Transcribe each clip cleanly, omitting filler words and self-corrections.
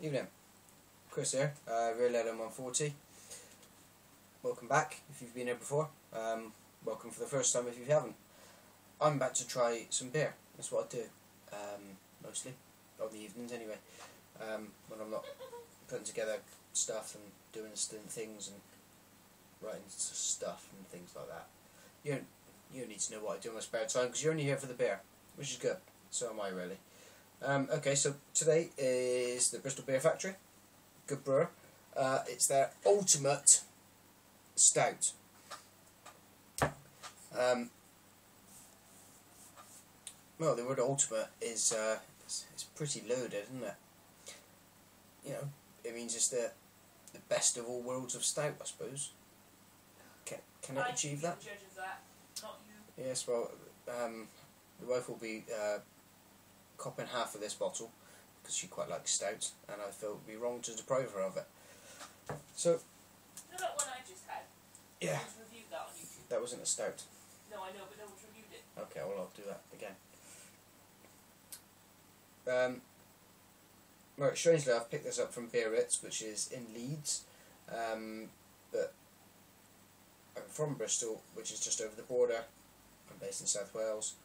Evening, Chris here, Real Ellen 140. Welcome back if you've been here before. Welcome for the first time if you haven't. I'm about to try some beer. That's what I do, mostly, on the evenings anyway, when I'm not putting together stuff and doing things and writing stuff and things like that. You don't need to know what I do in my spare time because you're only here for the beer, which is good. So am I, really. Okay, so today is the Bristol Beer Factory. Good brewer. It's their ultimate stout. Well, the word ultimate is it's pretty loaded, isn't it? You know, it means it's the best of all worlds of stout, I suppose. Can it achieve that? Judge of that, not you. Yes, well, the wife will be copping half of this bottle because she quite likes stout, and I feel it would be wrong to deprive her of it. So, No, that one I just had. yeah, No one's reviewed that on YouTube. that wasn't a stout. No, I know, but no one's reviewed it. Okay, well, I'll do that again. Right, strangely, I've picked this up from Beer Ritz, which is in Leeds, but I'm from Bristol, which is just over the border. I'm based in South Wales,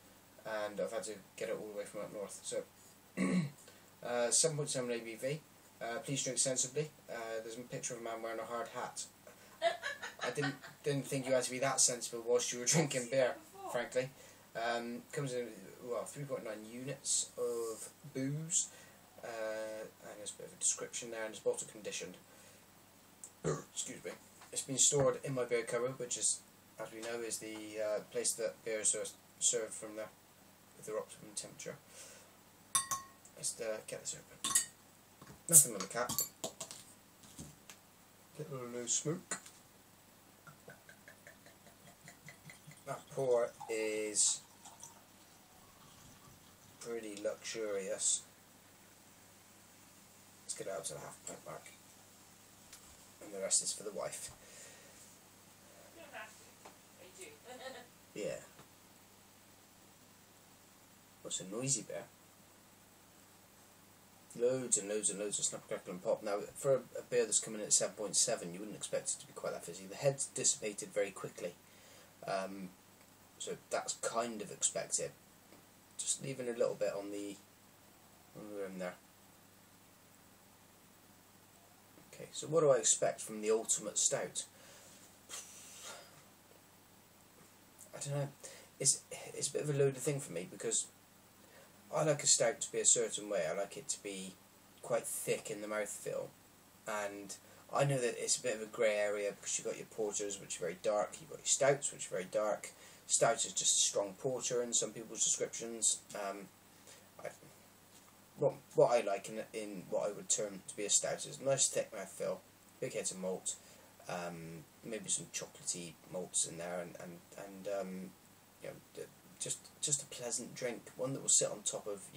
and I've had to get it all the way from up north. So, 7.7 ABV. Please drink sensibly. There's a picture of a man wearing a hard hat. I didn't think you had to be that sensible whilst you were drinking beer, frankly. Comes in, well, 3.9 units of booze, and there's a bit of a description there, and it's bottle conditioned. Excuse me. It's been stored in my beer cupboard, which is, as we know, is the place that beer is served from there with their optimum temperature. Let's get this open. Nothing on the cap. Little no smoke. That pour is pretty luxurious. Let's get it out to the half pint mark. And the rest is for the wife. You don't have to. I do. Yeah. What's a noisy beer? Loads and loads and loads of snap, crackle and pop. Now, for a beer that's coming in at 7.7, you wouldn't expect it to be quite that fizzy. The head's dissipated very quickly. So that's kind of expected. Just leaving a little bit on the rim there. Okay, so what do I expect from the ultimate stout? I don't know. It's a bit of a loaded thing for me because I like a stout to be a certain way. I like it to be quite thick in the mouthfeel, and I know that it's a bit of a grey area because you've got your porters, which are very dark, you've got your stouts, which are very dark. Stout is just a strong porter in some people's descriptions. What I like in what I would term to be a stout is a nice thick mouthfeel, big heads of malt, maybe some chocolatey malts in there, and you know, just a pleasant drink, one that will sit on top of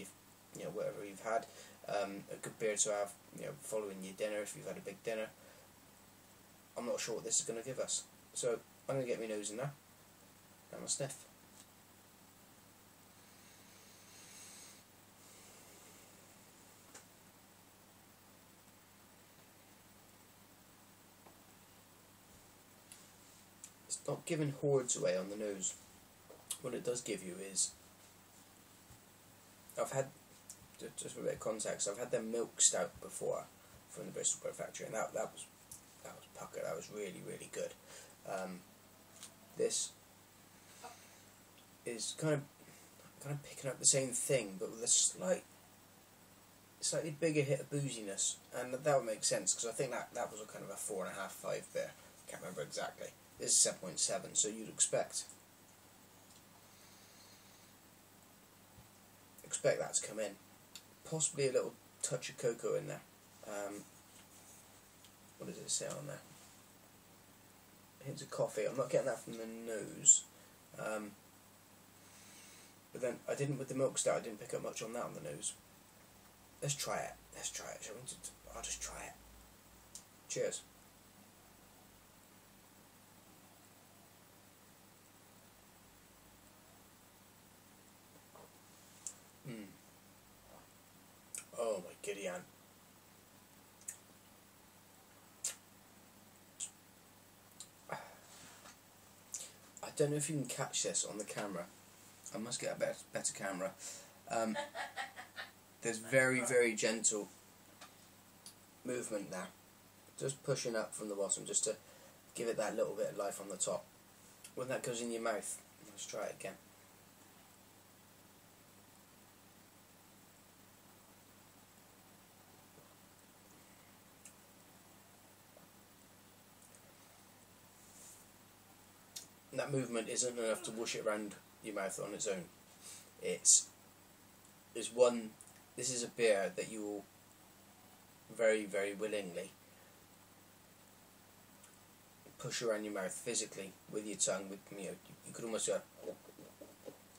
whatever you've had. A good beer to have, following your dinner if you've had a big dinner. I'm not sure what this is going to give us, so I'm going to get my nose in there and a sniff. It's not giving hordes away on the nose. What it does give you is, I've had, just for a bit of context, I've had their milk stout before from the Bristol Beer Factory, and that was pucker. That was really, really good. This is kind of picking up the same thing, but with a slightly bigger hit of booziness, and that would make sense because I think that was a kind of a 4.5, 5 beer. Can't remember exactly. This is 7.7, so you'd expect that to come in. Possibly a little touch of cocoa in there. What does it say on there? Hints of coffee. I'm not getting that from the nose. But then I didn't with the milk stout. I didn't pick up much on that on the nose. Let's try it. Shall we? I'll just try it. Cheers. Oh my giddy aunt. don't know if you can catch this on the camera. I must get a better camera. There's very, very gentle movement there. Just pushing up from the bottom, just to give it that little bit of life on the top. When that goes in your mouth, let's try it again. That movement isn't enough to whoosh it around your mouth on its own. This is a beer that you will very, very willingly push around your mouth physically with your tongue. You could almost go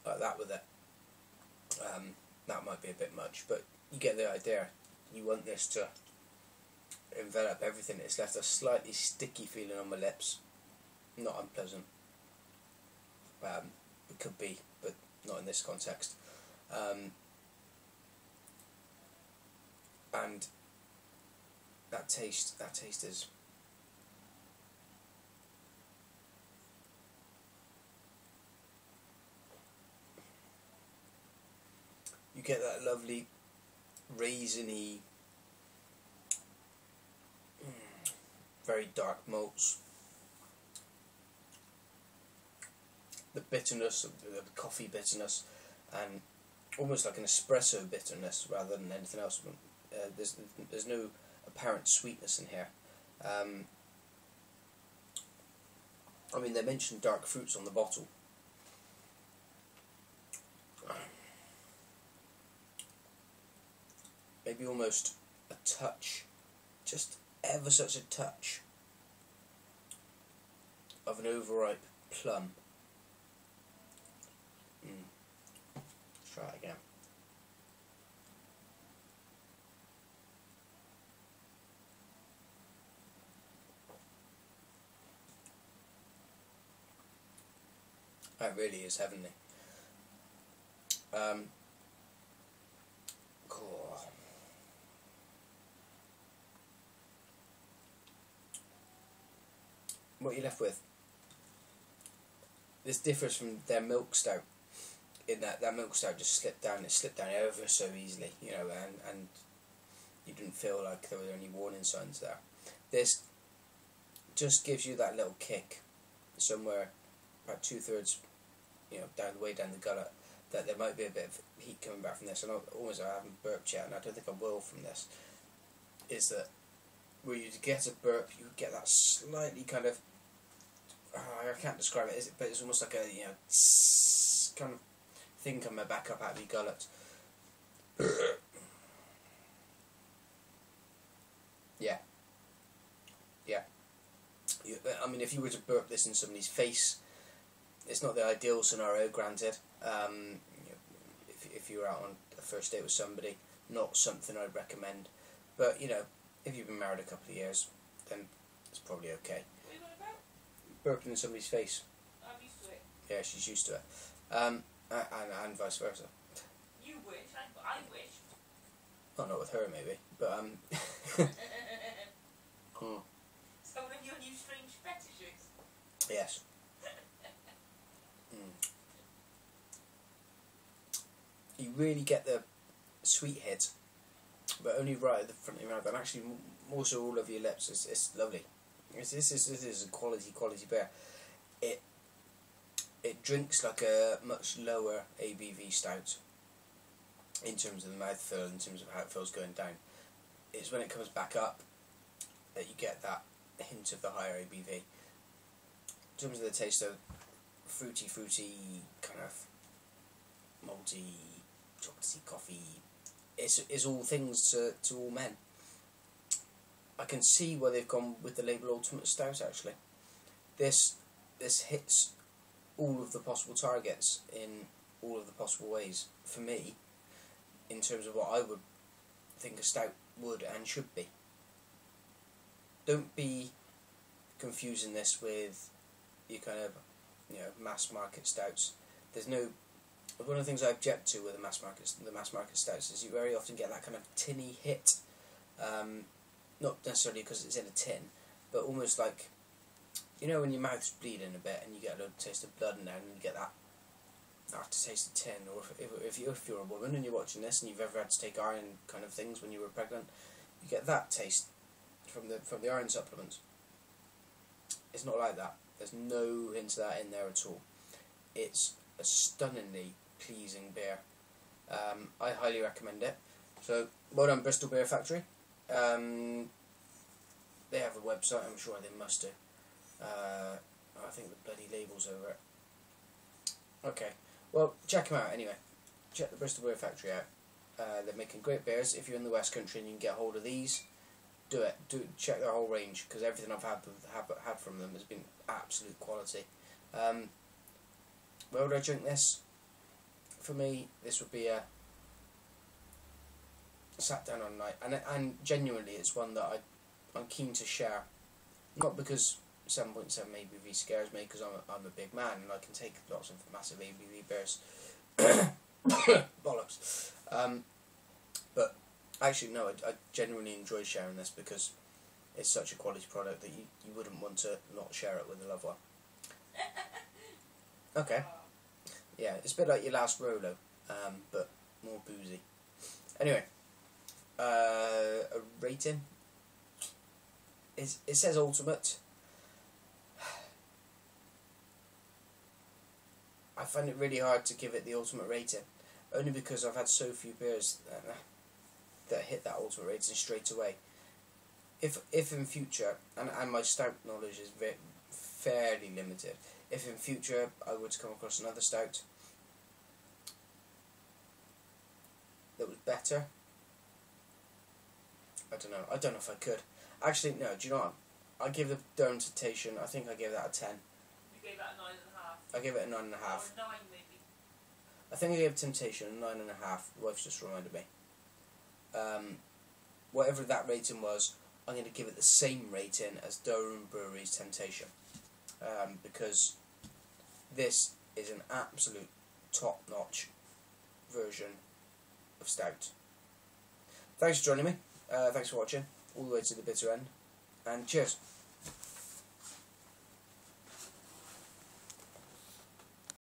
like that with it. That might be a bit much, but you get the idea. You want this to envelop everything. It's left a slightly sticky feeling on my lips. Not unpleasant. It could be, but not in this context. And that taste is you get that lovely raisiny, very dark malts. The bitterness of the coffee bitterness, and almost like an espresso bitterness rather than anything else. There's no apparent sweetness in here. I mean, they mentioned dark fruits on the bottle. Maybe almost a touch, just ever such a touch of an overripe plum. Let's try it again. That really is heavenly. Cool. What you're left with. This differs from their milk stout, in that milk stout just slipped down. It slipped down ever so easily, you know, and you didn't feel like there were any warning signs there. This just gives you that little kick, somewhere about 2/3, you know, down the gullet, that there might be a bit of heat coming back from this. And I haven't burped yet, and I don't think I will from this. Is that where you get a burp, you get that slightly kind of, I can't describe it, but it's almost like a, you know, kind of thing coming back up out of your gullet. Yeah. I mean, if you were to burp this in somebody's face, it's not the ideal scenario, granted. If you were out on a first date with somebody, not something I'd recommend. But, you know, if you've been married a couple of years, then it's probably okay. What are you on about? Burping in somebody's face. I'm used to it. Yeah, she's used to it. And vice versa. You wish, I wish. Oh, not with her, maybe. But, So one of your new strange fetishes? yes. You really get the sweet hit, but only right at the front of your mouth, and actually more so all over your lips. It's lovely. This is a quality beer. It drinks like a much lower ABV stout in terms of the mouthfeel, in terms of how it feels going down. It's when it comes back up that you get that hint of the higher ABV. In terms of the taste, though, fruity, kind of malty, chocolatey coffee. It's all things to all men. I can see why they've gone with the label Ultimate Stout, actually. This hits all of the possible targets in all of the possible ways, for me, in terms of what I would think a stout would and should be. Don't be confusing this with your kind of, you know, mass market stouts. There's no. One of the things I object to with the mass market stouts is you very often get that kind of tinny hit. Not necessarily because it's in a tin, but almost like you know when your mouth's bleeding a bit and you get a little taste of blood in there, and you get that aftertaste of tin, or if you're a woman and you're watching this and you've ever had to take iron kind of things when you were pregnant, you get that taste from the iron supplements. It's not like that. There's no hint of that in there at all. It's a stunningly pleasing beer. I highly recommend it. So, well done, Bristol Beer Factory. They have a website, I'm sure they must do. I think the bloody label's over it. Okay, well, check them out anyway. Check the Bristol Beer Factory out. They're making great beers. If you're in the West Country and you can get hold of these, do it. Check their whole range, because everything I've had from them has been absolute quality. Where would I drink this? For me, this would be a sat down on night, and genuinely, it's one that I'm keen to share. Not because 7.7 ABV scares me, because I'm a big man and I can take lots of massive ABV beers. Bollocks. But actually, no, I genuinely enjoy sharing this because it's such a quality product that you wouldn't want to not share it with a loved one. Okay. Yeah, it's a bit like your last Rolo, but more boozy. Anyway, a rating. It says ultimate. I find it really hard to give it the ultimate rating, only because I've had so few beers that hit that ultimate rating straight away. If in future, and my stout knowledge is fairly limited, if in future I were to come across another stout that was better, I don't know if I could. Actually, no, do you know what? I give the Durham Temptation, I think I gave that a 10. You gave that a 9.5. I gave it a 9.5. Or a 9 maybe. I think I gave Temptation a 9.5. The wife's just reminded me. Whatever that rating was, I'm going to give it the same rating as Durham Brewery's Temptation. Because this is an absolute top-notch version of stout. Thanks for joining me. Thanks for watching all the way to the bitter end. And cheers.